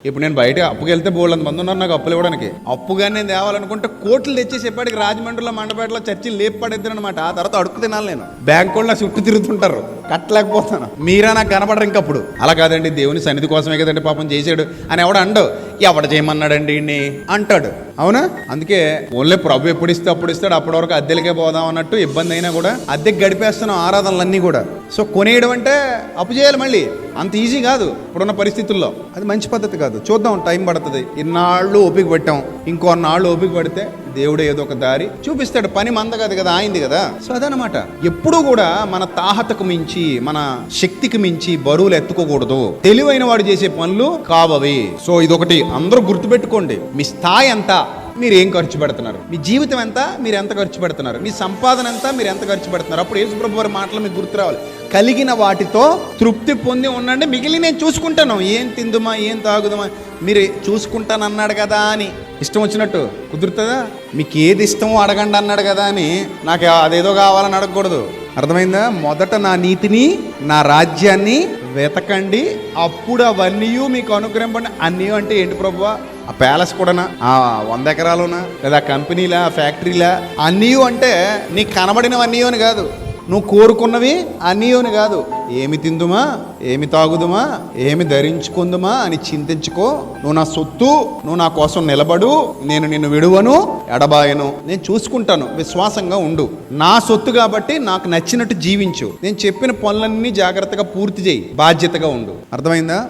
ఇప్పుడు నేను బయట అప్పుకి వెళ్తే బోళ్ళంత మంది ఉన్నారు నాకు అప్పులు ఇవ్వడానికి. అప్పుగానే నేను తేవాలనుకుంటే కోట్లు తెచ్చేసి ఎప్పటికి రాజమండ్రిలో మండపేటలో చర్చిలు లేపు పడేద్దాను అనమాట. ఆ తర్వాత అడుక్కు తినాలి. నేను బ్యాంక్ వాళ్ళు నా చుట్టూ తిరుగుతుంటారు, కట్టలేకపోతాను. మీరా నాకు కనపడరు ఇంకప్పుడు. అలా కాదండి, దేవుని సన్నిధి కోసమే కదండి పాపం చేశాడు అని ఎవడ అండు. ఎవడ చేయమన్నాడండి అంటాడు. అవునా? అందుకే ఓన్లీ ప్రభు ఎప్పుడు ఇస్తే అప్పుడు ఇస్తాడు. అప్పటి వరకు అద్దెలకే పోదాం అన్నట్టు ఇబ్బంది అయినా కూడా అద్దెకి గడిపేస్తున్నాం ఆరాధనలన్నీ కూడా. సో కొనేయడం అంటే అప్పు చేయాలి మళ్ళీ. అంత ఈజీ కాదు ఇప్పుడున్న పరిస్థితుల్లో. అది మంచి పద్ధతి కాదు. చూద్దాం, టైం పడుతుంది. ఇన్నాళ్ళు ఓపిక పెట్టాం, ఇంకో నాళ్ళు ఓపిక పడితే దేవుడు ఏదో ఒక దారి చూపిస్తాడు. పని మంద కాదు కదా, ఆయింది కదా. సో అదనమాట. ఎప్పుడూ కూడా మన తాహతకు మించి, మన శక్తికి మించి బరువులు ఎత్తుకోకూడదు. తెలివైన వాడు చేసే పనులు కావవి. సో ఇదొకటి అందరూ గుర్తుపెట్టుకోండి. మీ స్థాయి ఎంత, మీరు ఏం ఖర్చు పెడుతున్నారు, మీ జీవితం ఎంత, మీరు ఎంత ఖర్చు పెడుతున్నారు, మీ సంపాదన ఎంత, మీరు ఎంత ఖర్చు పెడుతున్నారు. అప్పుడు యేసుప్రభు వారి మాటలు మీకు గుర్తు రావాలి. కలిగిన వాటితో తృప్తి పొంది ఉండండి, మిగిలిన నేను చూసుకుంటాను. ఏం తిందుమా, ఏం తాగుదమా, మీరు చూసుకుంటానన్నాడు కదా అని ఇష్టం వచ్చినట్టు కుదురుతుందా? మీకు ఏది ఇష్టమో అడగండి అన్నాడు కదా అని నాకు అదేదో కావాలని అడగకూడదు. అర్థమైందా? మొదట నా నీతిని, నా రాజ్యాన్ని వెతకండి, అప్పుడు అవన్నీ మీకు అనుగ్రహింపండి. అన్నీ అంటే ఏంటి ప్రభువా? ఆ ప్యాలెస్ కూడానా, ఆ 100 ఎకరాలునా, లేదా కంపెనీలా, ఫ్యాక్టరీలా? అన్నీ అంటే నీకు కనబడినవన్నీ అని కాదు, నువ్వు కోరుకున్నవి అన్నీ అని కాదు. ఏమి తిందుమా, ఏమి తాగుదుమా, ఏమి ధరించుకుందుమా అని చింతించుకో. నువ్వు నా సొత్తు, నువ్వు నా కోసం నిలబడు, నేను నిన్ను విడువను, ఎడబాయను, నేను చూసుకుంటాను. విశ్వాసంగా ఉండు. నా సొత్తు కాబట్టి నాకు నచ్చినట్టు జీవించు. నేను చెప్పిన పనులన్నీ జాగ్రత్తగా పూర్తి చేయి, బాధ్యతగా ఉండు. అర్థమైందా?